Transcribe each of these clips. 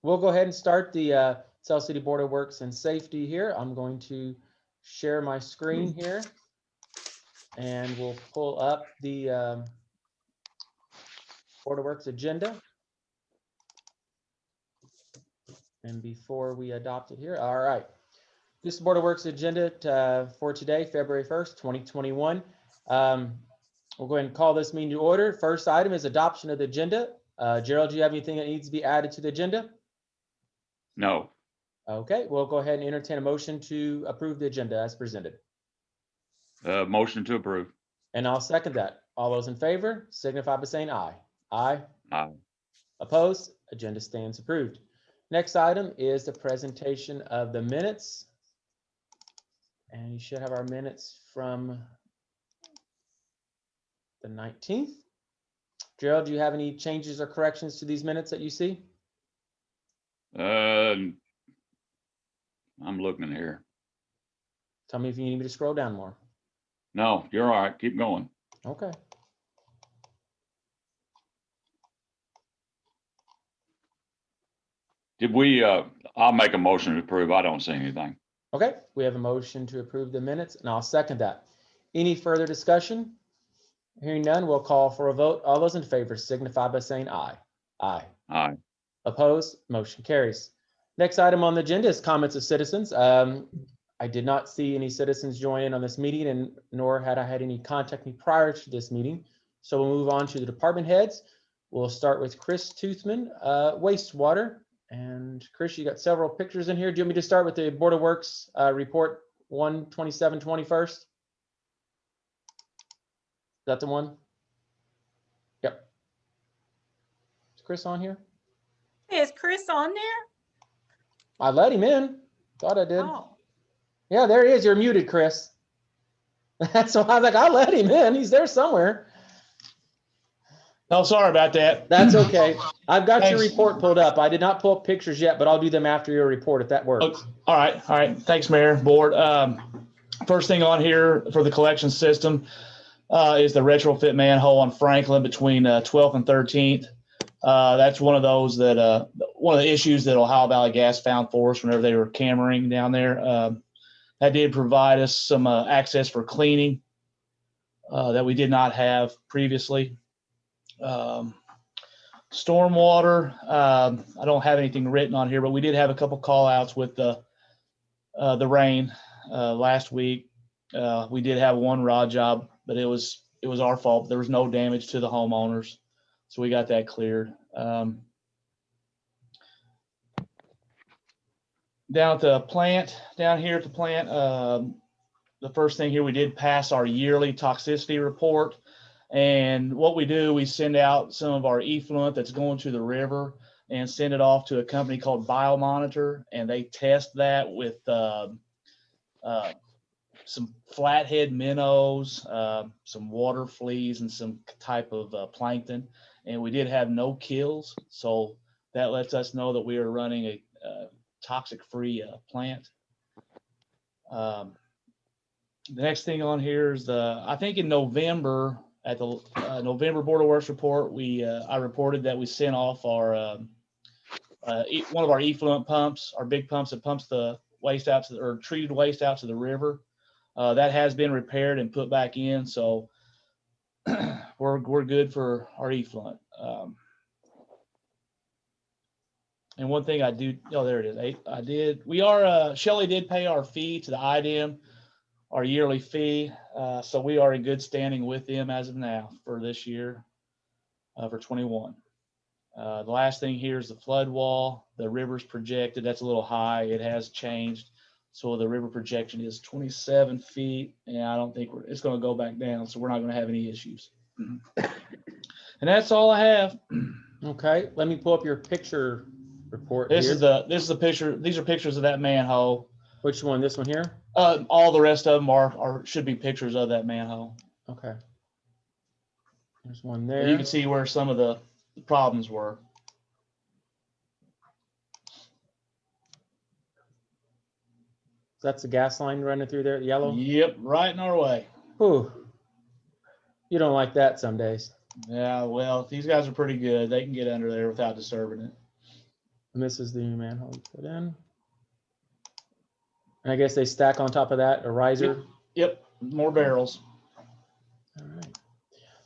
we'll go ahead and start the South City Board of Works and Safety here. I'm going to share my screen here, and we'll pull up the Board of Works agenda. And before we adopt it here, all right. This is Board of Works agenda for today, February 1st, 2021. We'll go ahead and call this meeting to order. First item is adoption of the agenda. Gerald, do you have anything that needs to be added to the agenda? No. Okay, we'll go ahead and entertain a motion to approve the agenda as presented. Motion to approve. And I'll second that. All those in favor signify by saying aye. Aye. Aye. Opposed? Agenda stands approved. Next item is the presentation of the minutes. And you should have our minutes from the 19th. Gerald, do you have any changes or corrections to these minutes that you see? I'm looking here. Tell me if you need me to scroll down more. No, you're all right. Keep going. Okay. Did we, I'll make a motion to approve. I don't see anything. Okay, we have a motion to approve the minutes, and I'll second that. Any further discussion? Hearing none, we'll call for a vote. All those in favor signify by saying aye. Aye. Aye. Opposed? Motion carries. Next item on the agenda is comments of citizens. I did not see any citizens join in on this meeting, and nor had I had any contact me prior to this meeting. So we'll move on to the department heads. We'll start with Chris Toothman, wastewater. And Chris, you got several pictures in here. Do you want me to start with the Board of Works report 1/27/20 first? Is that the one? Yep. Is Chris on here? Is Chris on there? I let him in. Thought I did. Oh, Yeah, there he is. You're muted, Chris. So I was like, I'll let him in. He's there somewhere. Oh, sorry about that. That's okay. I've got your Thanks. report pulled up. I did not pull up pictures yet, but I'll do them after your report if that works. Okay. All right. Thanks, Mayor, Board. First thing on here for the collection system is the retrofit manhole on Franklin between 12th and 13th. That's one of those that one of the issues that Ohio Valley Gas found for us whenever they were cammering down there. That did provide us some access for cleaning that we did not have previously. Stormwater, I don't have anything written on here, but we did have a couple call outs with the rain last week. We did have one rod job, but it was our fault. There was no damage to the homeowners, so we got that cleared. Down at the plant, down here at the plant, the first thing here, we did pass our yearly toxicity report. And what we do, we send out some of our effluent that's going to the river and send it off to a company called Biomonitor, and they test that with some flathead minnows, some water fleas, and some type of plankton. And we did have no kills, so that lets us know that we are running a toxic-free plant. The next thing on here is I think in November, at the November Board of Works report, I reported that we sent off our one of our effluent pumps, our big pumps that pumps the waste out to or treated waste out to the river. That has been repaired and put back in, so we're good for our effluent. And one thing I do, oh, there it is. Shelley did pay our fee to the IDEM, our yearly fee. So we are in good standing with them as of now for this year, for 21. The last thing here is the flood wall. The river's projected, that's a little high. It has changed. So the river projection is 27 feet, and I don't think it's going to go back down. So we're not going to have any issues. And that's all I have. Okay, let me pull up your picture report. This here. is the picture. These are pictures of that manhole. Which one? This one here? All the rest of them should be pictures of that manhole. Okay. There's one But there. you can see where some of the problems were. That's the gas line running through there, yellow? Yep, right in our way. Whew. You don't like that some days. Yeah, well, these guys are pretty good. They can get under there without disturbing it. And this is the manhole you put in. And I guess they stack on top of that, a riser. Yep, more barrels. All right.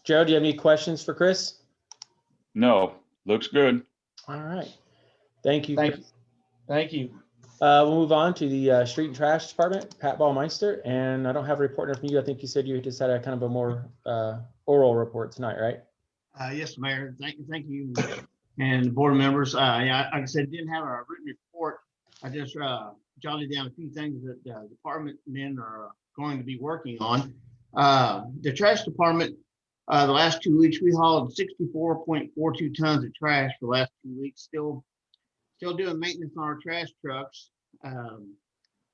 Gerald, do you have any questions for Chris? No, looks good. All right. Thank you. Thank Chris. Thank you. We'll move on to the Street and Trash Department, Pat Ballmeister. And I don't have a report from you. I think you said you just had a kind of a more oral report tonight, right? Yes, Mayor. Thank you, and the board members. Yeah, like I said, didn't have a written report. I just jotted down a few things that the department men are going to be working on. The trash department, the last 2 weeks, we hauled 64.42 tons of trash for the last 2 weeks. Still doing maintenance on our trash trucks.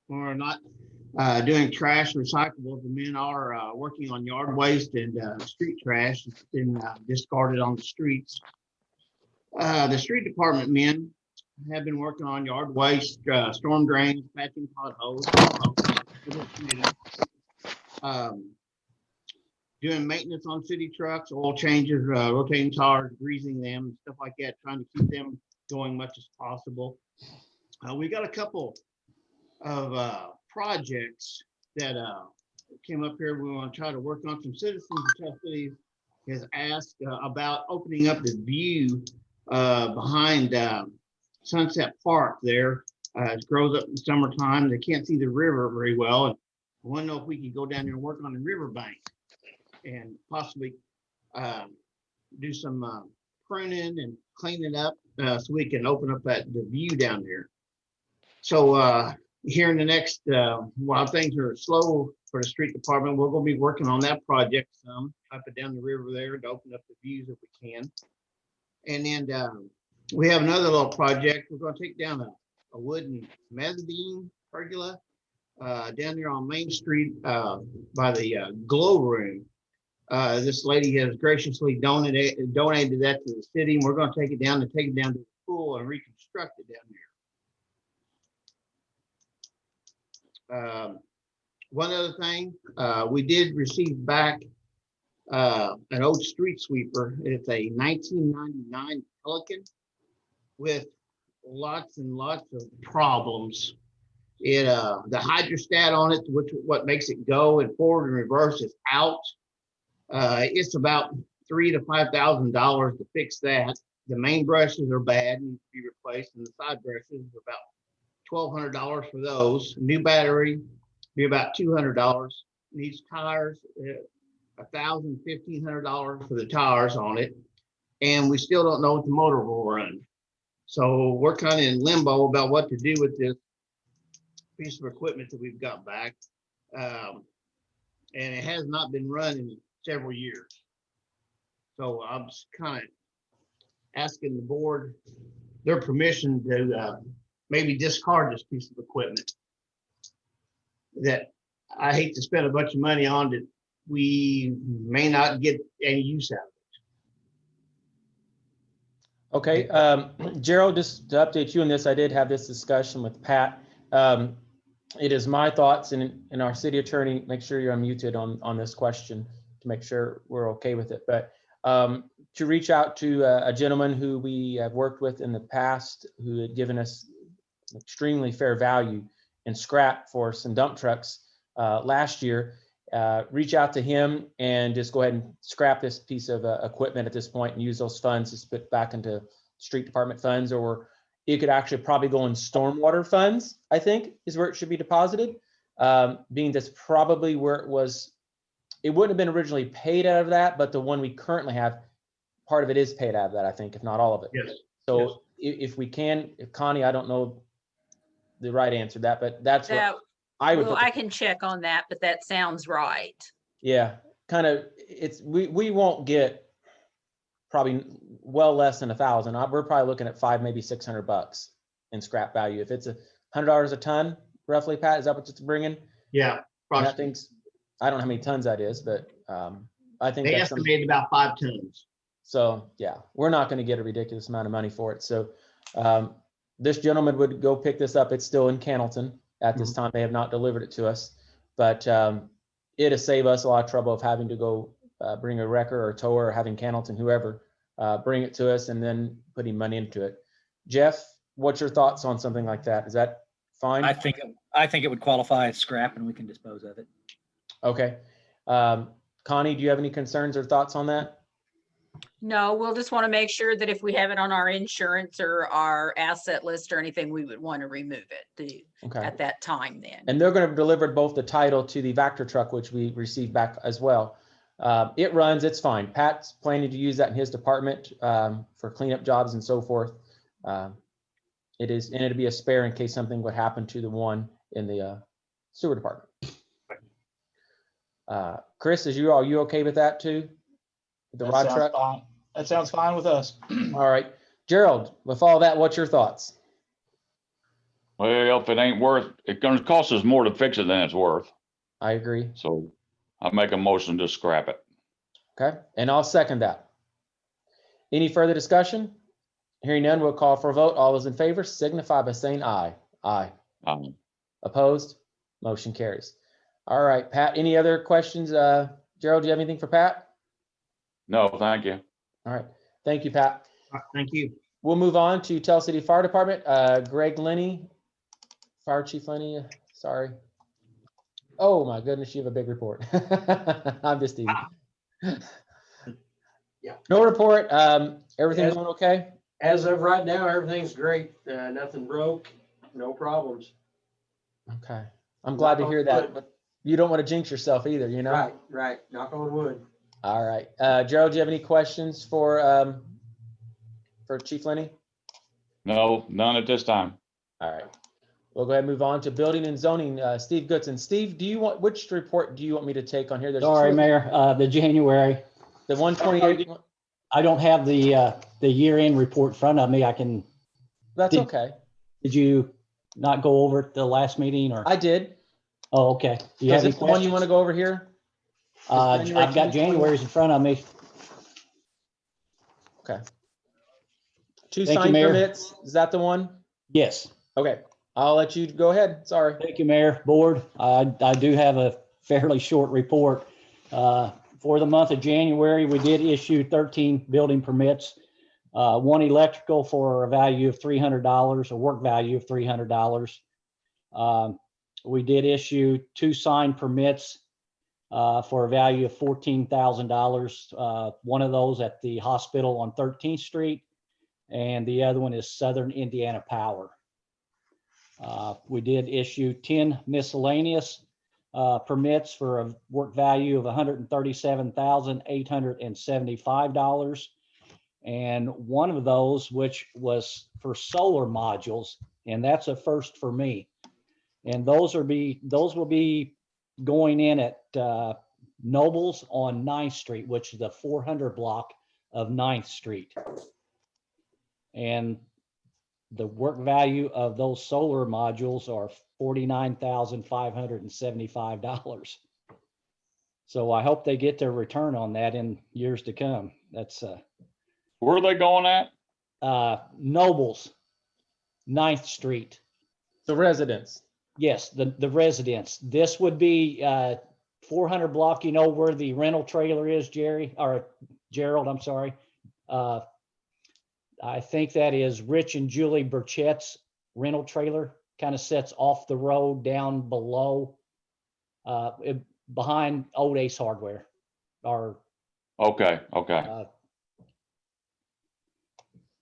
We're not doing trash recyclables. The men are working on yard waste and street trash that's been discarded on the streets. The street department men have been working on yard waste, storm drains, patching potholes, doing maintenance on city trucks, oil changes, rotating tires, greasing them, stuff like that, trying to keep them going much as possible. We got a couple of projects that came up here. We want to try to work on. Some citizens of Tell City has asked about opening up the view behind Sunset Park there. It grows up in summertime. They can't see the river very well. And I want to know if we could go down there and work on the riverbank and possibly do some pruning and clean it up so we can open up the view down there. So here in the next, while things are slow for the street department, we're going to be working on that project some, up and down the river there to open up the views if we can. And then we have another little project. We're going to take down a wooden mezzanine pergola down there on Main Street by the Glow Room. This lady has graciously donated that to the city, and we're going to take it down to the pool and reconstruct it down there. One other thing, we did receive back an old street sweeper. It's a 1999 Pelican with lots and lots of problems. It the hydrostat on it, which what makes it go and forward and reverse, is out. It's about $3,000 to $5,000 to fix that. The main brushes are bad, need to be replaced, and the side brushes are about $1,200 for those. New battery be about $200. Needs tires, $1,000, $1,500 for the tires on it, and we still don't know what the motor will run. So we're kind of in limbo about what to do with this piece of equipment that we've got back, and it has not been run in several years. So I'm just kind of asking the board their permission to maybe discard this piece of equipment that I hate to spend a bunch of money on that we may not get any use out of. Okay, Gerald, just to update you on this, I did have this discussion with Pat. It is my thoughts, and our city attorney, make sure you're unmuted on this question to make sure we're okay with it. But to reach out to a gentleman who we have worked with in the past, who had given us extremely fair value and scrap for some dump trucks last year, reach out to him and just go ahead and scrap this piece of equipment at this point and use those funds to put back into street department funds, or it could actually probably go in stormwater funds, I think is where it should be deposited. Being that's probably where it was, it wouldn't have been originally paid out of that, but the one we currently have, part of it is paid out of that, I think, if not all of it. Yes. So if we can, if Connie, I don't know the right answer to that, but that's what I would. Well, I can check on that, but that sounds right. Yeah, kind of. We won't get probably well less than 1,000. We're probably looking at $500, maybe $600 in scrap value. If it's $100 a ton, roughly, Pat, is that what it's bringing? Yeah, That thing's, I don't know how many tons that is, but I think they that's estimated about 5 tons. So yeah, we're not going to get a ridiculous amount of money for it. So this gentleman would go pick this up. It's still in Cannleton at this time. They have not delivered it to us, but it'll save us a lot of trouble of having to go bring a wrecker or a tower, or having Cannleton, whoever, bring it to us and then putting money into it. Jeff, what's your thoughts on something like that? Is that fine? I think it would qualify as scrap and we can dispose of it. Okay. Connie, do you have any concerns or thoughts on that? No, we'll just want to make sure that if we have it on our insurance or our asset list or anything, we would want to remove it Okay. at that time then. And they're going to deliver both the title to the Vector truck, which we received back as well. It runs, it's fine. Pat's planning to use that in his department for cleanup jobs and so forth. It is, and it'd be a spare in case something would happen to the one in the sewer department. Chris, are you okay with that too? The That rod sounds truck? fine. That sounds fine with us. All right. Gerald, with all that, what's your thoughts? Well, if it ain't worth, it's gonna cost us more to fix it than it's worth. I agree. So I make a motion to scrap it. Okay, and I'll second that. Any further discussion? Hearing none, we'll call for a vote. All those in favor signify by saying aye. Aye. Opposed? Motion carries. All right, Pat, any other questions? Gerald, do you have anything for Pat? No, thank you. All right, thank you, Pat. Thank you. We'll move on to Tell City Fire Department. Greg Lenny, Fire Chief Lenny, sorry. Oh my goodness, you have a big report. I'm just teasing. Yeah. No report. Everything Yes. going okay? As of right now, everything's great. Nothing broke, no problems. Okay. I'm glad to Knock on hear that, wood. but you don't want to jinx yourself either, you know? Right. Knock on wood. All right. Gerald, do you have any questions for Chief Lenny? No, none at this time. All right. We'll go ahead and move on to building and zoning. Steve Goodson. Steve, which report do you want me to take on here? There's Sorry, two. Mayor, the January, The 128. I don't have the year-end report in front of me. That's Did- okay. Did you not go over it the last meeting or? I did. Oh, okay. Do you Is have any this the one you want to questions? go over here? January I've got 2020? January's in front of me. Two Thank you, sign Mayor. permits. Is that the one? Yes. Okay. I'll let you go ahead. Sorry. Thank you, Mayor. Board, I do have a fairly short report. For the month of January, we did issue 13 building permits. One electrical for a value of $300, a work value of $300. We did issue 2 sign permits for a value of $14,000. One of those at the hospital on 13th Street, and the other one is Southern Indiana Power. We did issue 10 miscellaneous permits for a work value of $137,875. And one of those, which was for solar modules, and that's a first for me. And those will be going in at Nobles on 9th Street, which is the 400 block of 9th Street. And the work value of those solar modules are $49,575. So I hope they get their return on that in years to come. That's Where are they going at? Nobles, 9th Street. The residents. Yes, the residents. This would be 400 block, you know where the rental trailer is, Gerald, I'm sorry. I think that is Rich and Julie Burchett's rental trailer, kind of sets off the road down below, behind Old Ace Hardware. Or, Okay. uh,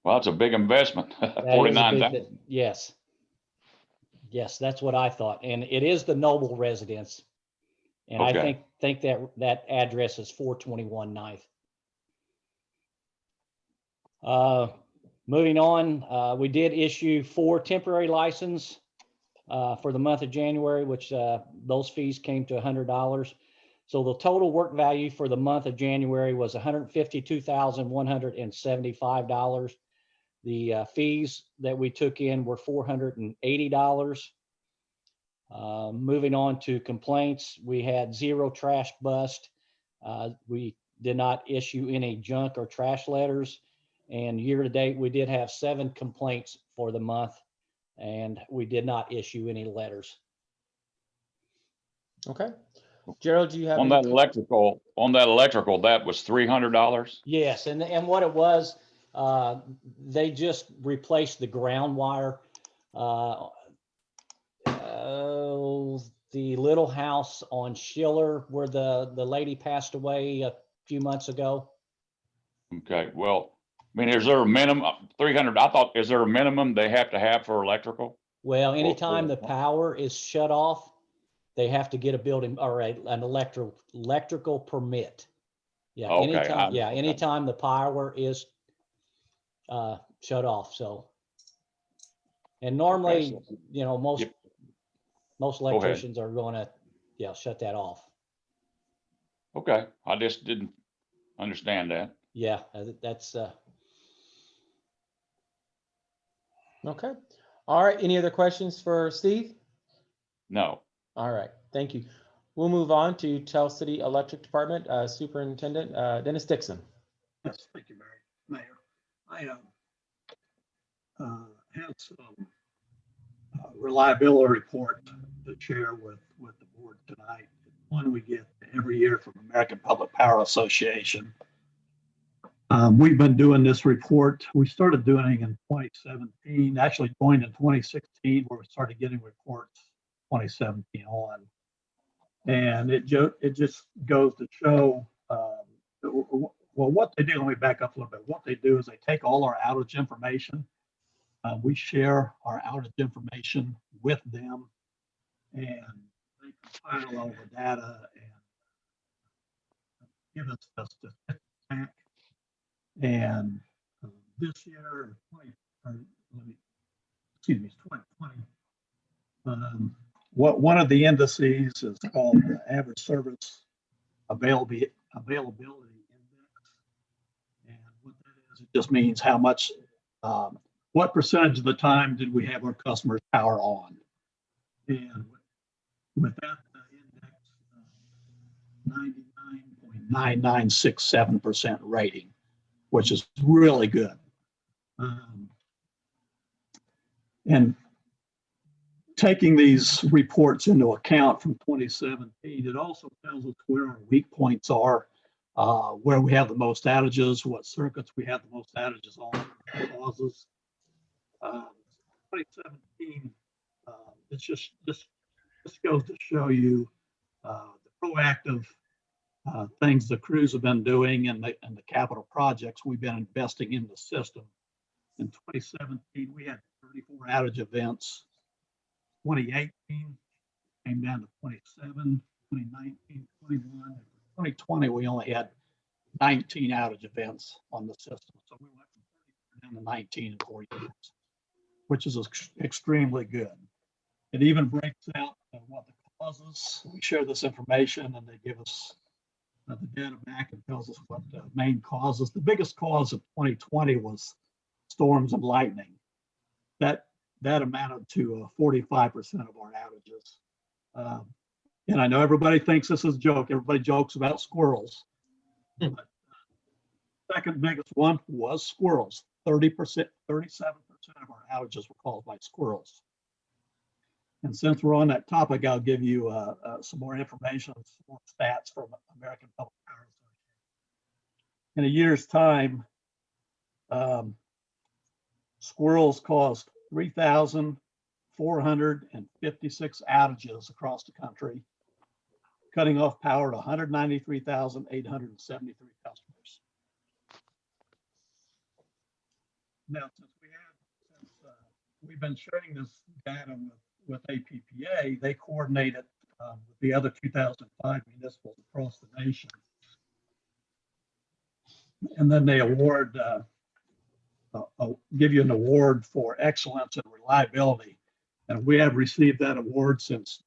Well, that's a big investment. that is a big 49,000. bit- Yes. Yes, that's what I thought. And it is the Noble residence. And I Okay. think that address is 421 9th. Moving on, we did issue 4 temporary license for the month of January, which those fees came to $100. So the total work value for the month of January was $152,175. The fees that we took in were $480. Moving on to complaints, we had 0 trash bust. We did not issue any junk or trash letters. And year to date, we did have 7 complaints for the month, and we did not issue any letters. Okay. Gerald, do you have? On any- that electrical, that was $300. Yes, and what it was, They just replaced the ground wire. The little house on Schiller where the lady passed away a few months ago. Okay, well, I mean, is there a minimum, 300, I thought, is there a minimum they have to have for electrical? Well, anytime the power is shut off, they have to get a building or an electrical permit. Yeah, Okay, anytime, okay. anytime the power is shut off, so. And normally, so- you know, most Yep. most ahead. electricians are gonna, shut that off. Okay, I just didn't understand that. Yeah, that's, Okay. All right. Any other questions for Steve? No, All right. Thank you. We'll move on to Tell City Electric Department Superintendent Dennis Dixon. Yes, thank you, Mayor. I have some reliability report to share with the board tonight. One we get every year from American Public Power Association. We've been doing this report. We started doing it in 2017, actually joined in 2016, where we started getting reports 2017 on. And it just goes to show, well, what they do, let me back up a little bit. What they do is they take all our outage information. We share our outage information with them, and they compile all the data and give us the statistics back. And this year, 2020, one of the indices is called the Average Service Availability Index. And what that is, it just means how much, what percentage of the time did we have our customers' power on? And with that index, 99.9967% rating, which is really good. And taking these reports into account from 2017, it also tells us where our weak points are, where we have the most outages, what circuits we have the most outages on, causes. 2017, it just goes to show you the proactive things the crews have been doing and the capital projects we've been investing in the system. In 2017, we had 34 outage events. 2018 came down to 27, 2019, 21. 2020, we only had 19 outage events on the system. So we went from 34 down to 19 in 4 years, which is extremely good. It even breaks out what the causes. We share this information and they give us the data back and tells us what the main causes. The biggest cause of 2020 was storms and lightning. That amounted to 45% of our outages. And I know everybody thinks this is a joke. Everybody jokes about squirrels. But second biggest one was squirrels. 30%, 37% of our outages were caused by squirrels. And since we're on that topic, I'll give you some more information, some more stats from American Public Power Association. In a year's time, squirrels caused 3,456 outages across the country, cutting off power to 193,873 customers. Now, since we've been sharing this data with APPA, they coordinate it with the other 2005 municipals across the nation. And then they award, give you an award for excellence and reliability. And we have received that award since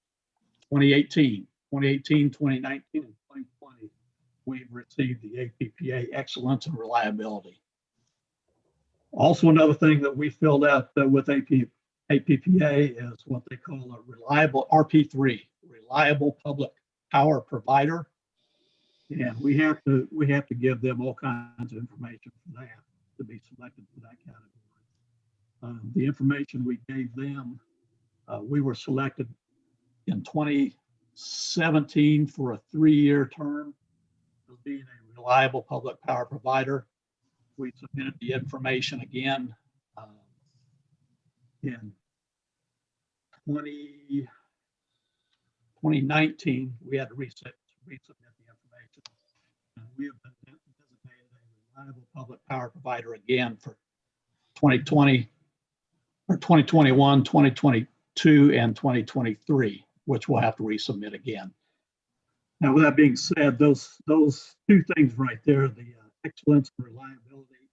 2018, 2019, and 2020. We've received the APPA excellence and reliability. Also, another thing that we filled out with APPA is what they call a reliable RP3, reliable public power provider. And we have to give them all kinds of information for that to be selected for that category. The information we gave them, we were selected in 2017 for a 3-year term of being a reliable public power provider. we submitted the information again in 2019. We had to resubmit the information. And we have been designated a reliable public power provider again for 2020 or 2021, 2022, and 2023, which we'll have to resubmit again. Now, with that being said, those two things right there, the excellence and reliability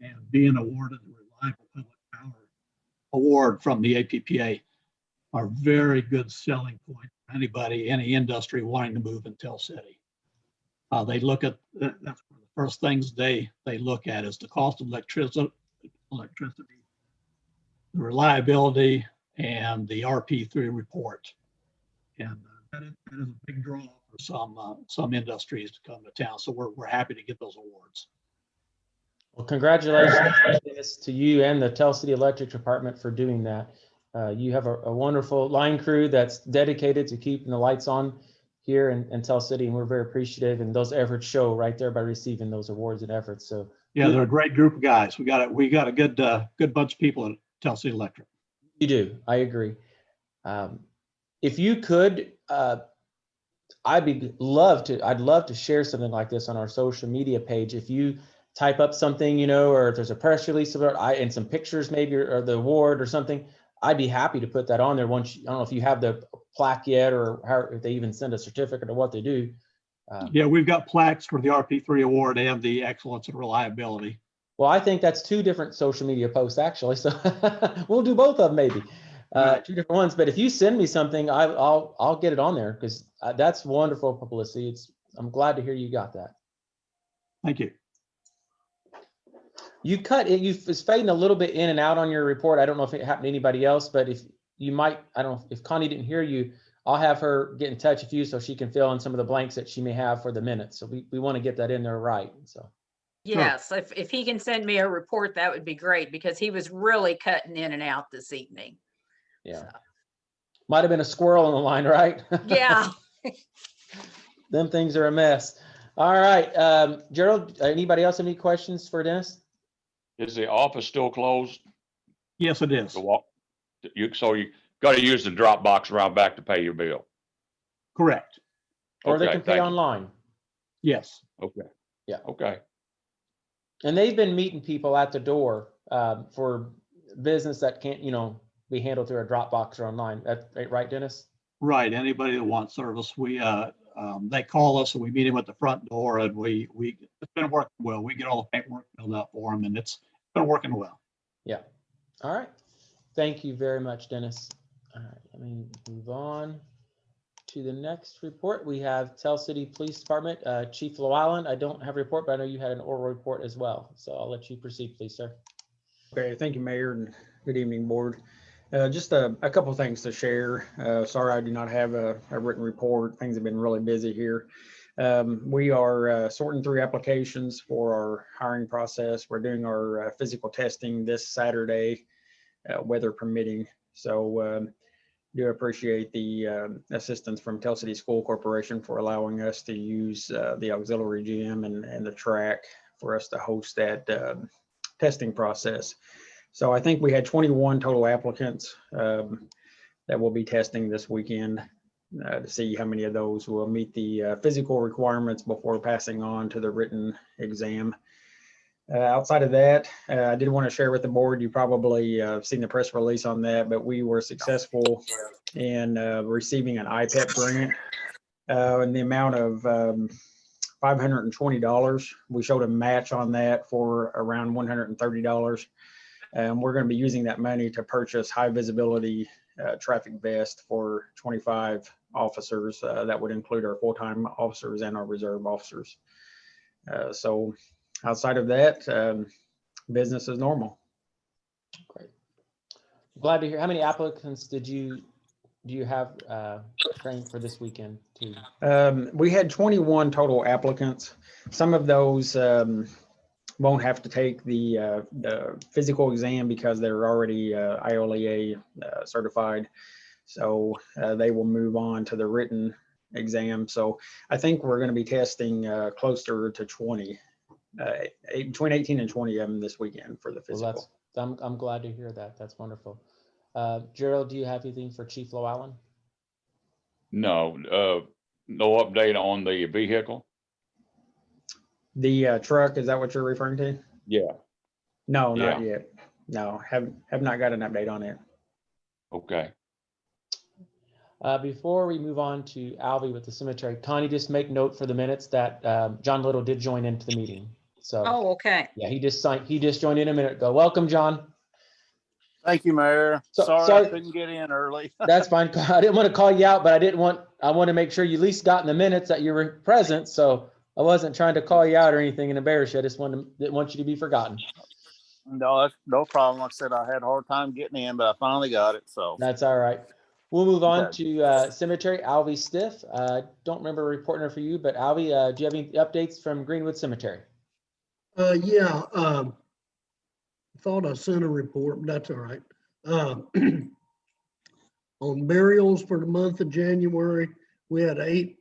and being awarded the Reliable Public Power Award from the APPA are very good selling point for anybody, any industry wanting to move in Tell City. They look at, that's one of the first things they look at is the cost of electricity, the reliability, and the RP3 report. And that is a big draw for some industries to come to town. So we're happy to get those awards. Well, congratulations to you and the Tell City Electric Department for doing that. You have a wonderful line crew that's dedicated to keeping the lights on here in Tell City, and we're very appreciative. And those efforts show right there by receiving those awards and efforts. So yeah, they're a great group of guys. We got a good bunch of people at Tell City Electric. You do. I agree. If you could, I'd love to share something like this on our social media page. If you type up something, or if there's a press release of it, and some pictures maybe, or the award or something, I'd be happy to put that on there. Once, I don't know if you have the plaque yet, or how, if they even send a certificate or what they do. Yeah, we've got plaques for the RP3 award and the excellence and reliability. Well, I think that's two different social media posts actually. So we'll do both of them maybe. Two different ones, but if you send me something, I'll get it on there, because that's wonderful publicity. I'm glad to hear you got that. Thank you. You cut it. It's fading a little bit in and out on your report. I don't know if it happened to anybody else, but if you might, I don't know if Connie didn't hear you, I'll have her get in touch with you so she can fill in some of the blanks that she may have for the minutes. So we want to get that in there right. So. Yes, if he can send me a report, that would be great, because he was really cutting in and out this evening. Yeah. So. Might have been a squirrel on the line, right? Yeah. Them things are a mess. All right. Gerald, anybody else have any questions for Dennis? Is the office still closed? Yes, it is. So you got to use the drop box around back to pay your bill. Correct. Or they Okay, can pay thank you. online. Yes. Okay. Yeah. Okay. And they've been meeting people at the door for business that can't, be handled through a Dropbox or online. That's right, Dennis? Right. Anybody that wants service, they call us and we meet them at the front door, and it's been working well. We get all the paperwork filled out for them, and it's been working well. Yeah. All right. Thank you very much, Dennis. All right, let me move on to the next report. We have Tell City Police Department, Chief Llewellyn. I don't have a report, but I know you had an oral report as well. So I'll let you proceed, please, sir. Okay, thank you, Mayor, and good evening, Board. Just a couple of things to share. Sorry I do not have a written report. Things have been really busy here. We are sorting through applications for our hiring process. We're doing our physical testing this Saturday, weather permitting. So do appreciate the assistance from Tell City School Corporation for allowing us to use the auxiliary gym and the track for us to host that testing process. So I think we had 21 total applicants that will be testing this weekend to see how many of those will meet the physical requirements before passing on to the written exam. Outside of that, I did want to share with the board, you probably seen the press release on that, but we were successful in receiving an IPEP grant in the amount of $520. We showed a match on that for around $130. And we're going to be using that money to purchase high visibility traffic vest for 25 officers. That would include our full-time officers and our reserve officers. So outside of that, business is normal. Great. Glad to hear. How many applicants do you have trained for this weekend too? We had 21 total applicants. Some of those won't have to take the physical exam because they're already IOLEA certified. So they will move on to the written exam. So I think we're going to be testing closer to 20 between 18 and 20 of them this weekend for the Well, physical. I'm glad to hear that. That's wonderful. Gerald, do you have anything for Chief Llewellyn? No, no update on the vehicle? The truck, is that what you're referring to? Yeah, No, Yeah. not yet. No, have not got an update on it. okay. Before we move on to Alvy with the cemetery, Connie, just make note for the minutes that John Little did join into the meeting. So Oh, okay. yeah, he just joined in a minute ago. Welcome, John. Thank you, Mayor. Sorry. Sorry I couldn't get in early. That's fine. I didn't want to call you out, but I want to make sure you at least got in the minutes that you were present. So I wasn't trying to call you out or anything and embarrass you. I just didn't want you to be forgotten. No, that's no problem. Like I said, I had a hard time getting in, but I finally got it. So That's all right. We'll move on Okay. to cemetery, Alvy Stiff. Don't remember reporting her for you, but Alvy, do you have any updates from Greenwood Cemetery? Yeah, thought I sent a report, but that's all right. On burials for the month of January, we had 8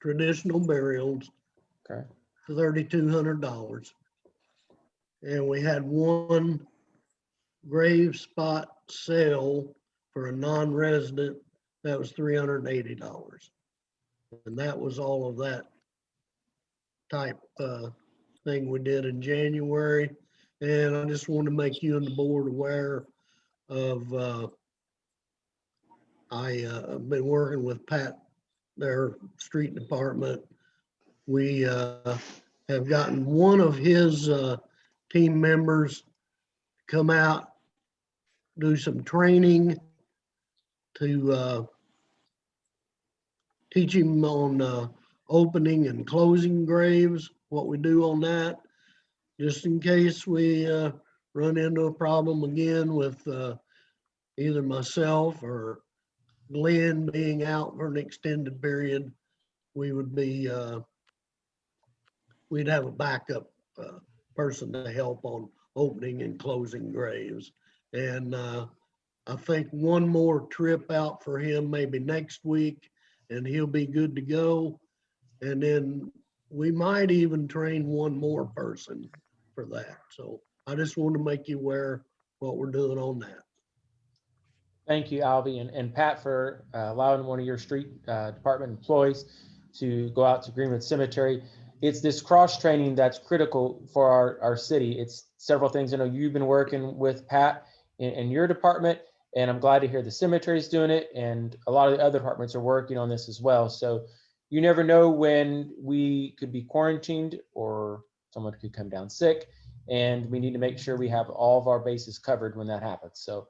traditional burials Okay. for $3,200. And we had 1 grave spot sale for a non-resident that was $380. And that was all of that type thing we did in January. And I just want to make you and the board aware of, I've been working with Pat, their street department. We have gotten one of his team members to come out, do some training to teach him on opening and closing graves, what we do on that, just in case we run into a problem again with either myself or Glenn being out for an extended period. We would be, we'd have a backup person to help on opening and closing graves. And I think one more trip out for him maybe next week and he'll be good to go. And then we might even train one more person for that. So I just want to make you aware what we're doing on that. Thank you, Alvy, and Pat, for allowing one of your street department employees to go out to Greenwood Cemetery. It's this cross training that's critical for our city. It's several things. I know you've been working with Pat in your department, and I'm glad to hear the cemetery is doing it, and a lot of the other departments are working on this as well. So you never know when we could be quarantined or someone could come down sick, and we need to make sure we have all of our bases covered when that happens. So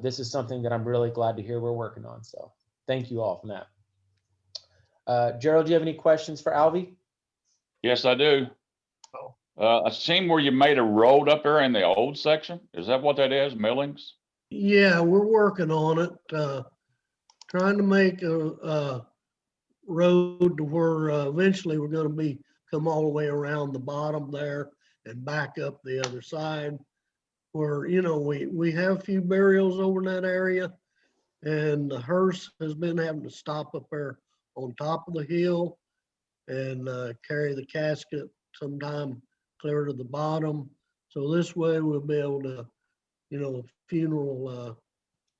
this is something that I'm really glad to hear we're working on. So thank you all for that. Gerald, do you have any questions for Alvy? Yes, I do. I seen where you made a road up there in the old section. Is that what that is, Millings? Yeah, we're working on it, trying to make a road to where eventually we're going to come all the way around the bottom there and back up the other side. Where, you know, we have a few burials over in that area, and the hearse has been having to stop up there on top of the hill and carry the casket sometime clear to the bottom. So this way we'll be able to, you know, funeral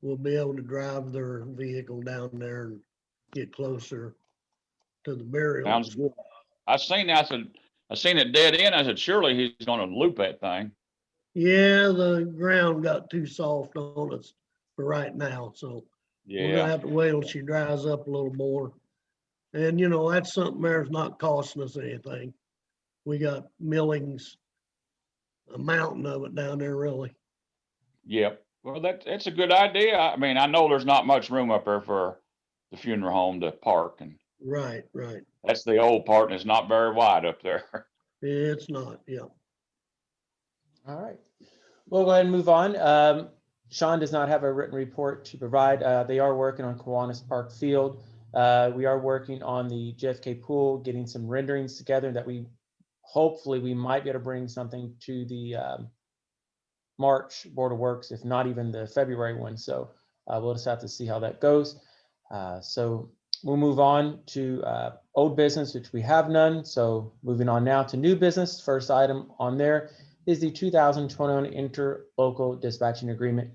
will be able to drive their vehicle down there and get closer to the burial. Sounds good. I seen it dead end. I said, surely he's gonna loop that thing. Yeah, the ground got too soft on us for right now, so we're gonna Yeah, have to wait till she dries up a little more. And you know, that's something there's not costing us anything. We got Millings, a mountain of it down there, really. yep. Well, it's a good idea. I mean, I know there's not much room up there for the funeral home to park, and Right, right. that's the old part, and it's not very wide up there. It's not, yeah. All right. We'll go ahead and move on. Sean does not have a written report to provide. They are working on Kiwanis Park Field. We are working on the JFK pool, getting some renderings together that hopefully we might be able to bring something to the March Board of Works, if not even the February one. So we'll just have to see how that goes. So We'll move on to old business, which we have none. So moving on now to new business. First item on there is the 2021 interlocal dispatching agreement.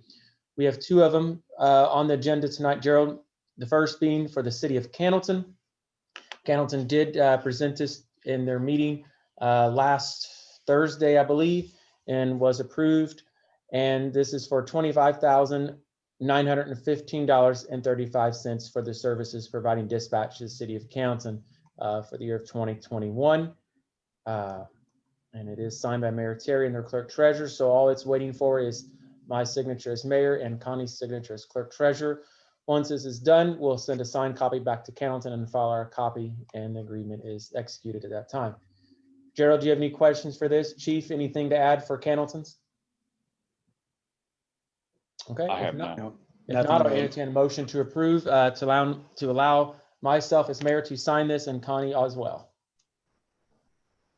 We have two of them on the agenda tonight, Gerald. The first being for the city of Cannleton. Cannleton did present this in their meeting last Thursday, I believe, and was approved. And this is for $25,915.35 for the services providing dispatch to the city of Cannleton for the year of 2021. And it is signed by Mayor Terry and their clerk treasurer. So all it's waiting for is my signature as mayor and Connie's signature as clerk treasurer. Once this is done, we'll send a signed copy back to Cannleton and file our copy, and the agreement is executed at that time. Gerald, do you have any questions for this? Chief, anything to add for Cannleton's? Okay. I if have not- none. If Nothing not, I'll to add. entertain a motion to approve, to allow myself as mayor to sign this and Connie as well.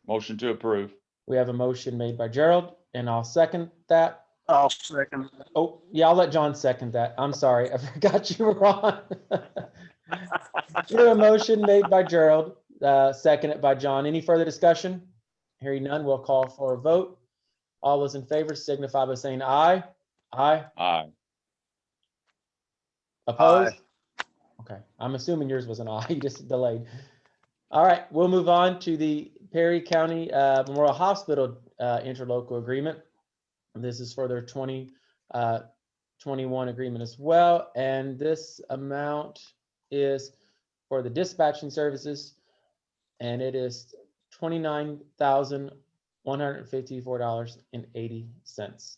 Motion to approve. We have a motion made by Gerald, and I'll second that. I'll second. Oh, yeah, I'll let John second that. I'm sorry, I forgot you were on. A motion made by Gerald, seconded by John. Any further discussion? Hearing none, we'll call for a vote. All those in favor signify by saying aye. Aye. Aye. Opposed? Okay, I'm assuming yours was an aye, you just delayed. All right, we'll move on to the Perry County Memorial Hospital interlocal agreement. This is for their 2021 agreement as well. And this amount is for the dispatching services, and it is $29,154.80.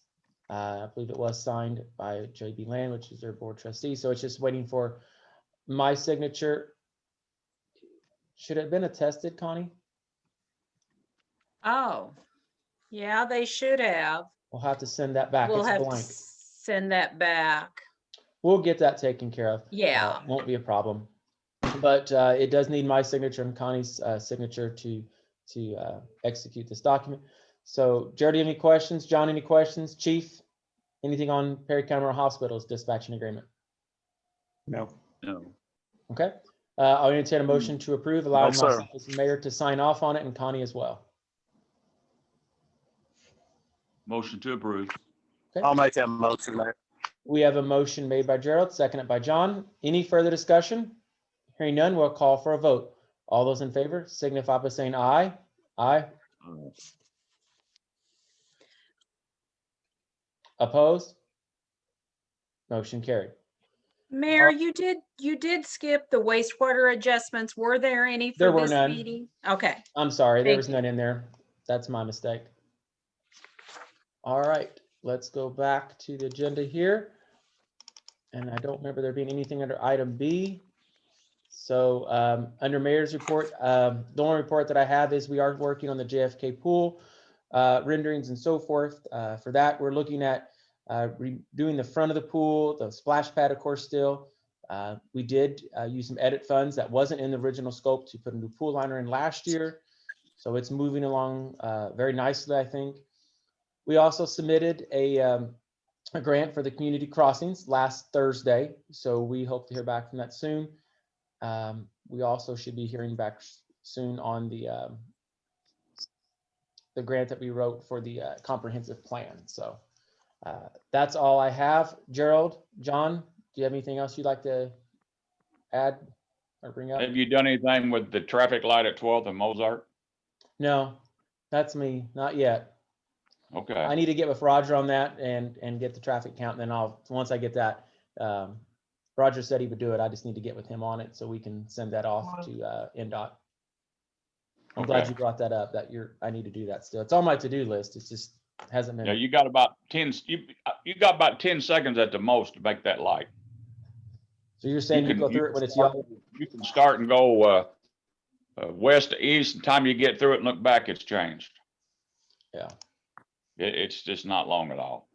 I believe it was signed by JB Land, which is their board trustee. So it's just waiting for my signature. Should it have been attested, Connie? Oh, yeah, they should have. We'll have to send that back. We'll It's have to blank. send that back. We'll get that taken care of. Yeah. Won't be a problem. But it does need my signature and Connie's signature to execute this document. So Jared, do you have any questions? John, any questions? Chief, anything on Perry County Memorial Hospital's dispatching agreement? No. No. Okay. I'll entertain a motion to approve, allowing No, sir. myself as mayor to sign off on it and Connie as well. Motion to approve. I'll make that motion, Mayor. We have a motion made by Gerald, seconded by John. Any further discussion? Hearing none, we'll call for a vote. All those in favor signify by saying aye. Aye. Opposed? Motion carried. Mayor, you did skip the wastewater adjustments. Were there any There for were this none. meeting? Okay, I'm sorry, there Thank was you. none in there. That's my mistake. All right, let's go back to the agenda here. And I don't remember there being anything under item B. So under mayor's report, the only report that I have is we are working on the JFK pool renderings and so forth. For that, we're looking at redoing the front of the pool, the splash pad, of course, still. We did use some edit funds that wasn't in the original scope to put a new pool liner in last year. So it's moving along very nicely, I think. We also submitted a grant for the community crossings last Thursday. So we hope to hear back from that soon. We also should be hearing back soon on the grant that we wrote for the comprehensive plan. So that's all I have. Gerald, John, do you have anything else you'd like to add or bring up? Have you done anything with the traffic light at 12th and Mozart? No, that's me, not yet. Okay. I need to get with Roger on that and get the traffic count. And then once I get that, Roger said he would do it. I just need to get with him on it so we can send that off to NDOT. I'm glad Okay. you brought that up, I need to do that still. It's on my to-do list. It's just hasn't been. Yeah, you got about 10, you got about 10 seconds at the most to make that light. So you're saying you go through it when it's yellow? You can start and go west to east, and time you get through it and look back, it's changed. Yeah. It's just not long at all.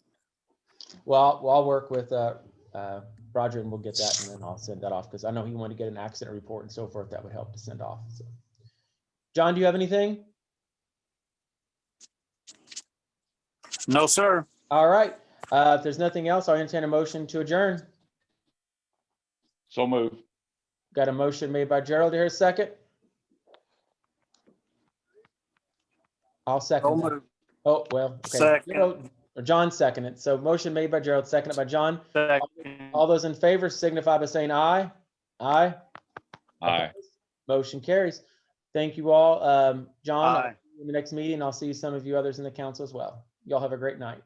Well, I'll work with Roger and we'll get that and then I'll send that off because I know he wanted to get an accident report and so forth. That would help to send off. So. John, do you have anything? No, sir. All right. If there's nothing else, I'll entertain a motion to adjourn. So move. Got a motion made by Gerald. Here, a second. I'll second that. Oh, well, okay. Second. Gerald- Or John seconded. So motion made by Gerald, seconded by John. Second. All those in favor signify by saying aye. Aye. Aye. Motion carries. Thank you all. John, I'll Aye. see you in the next meeting. I'll see some of you others in the council as well. Y'all have a great night.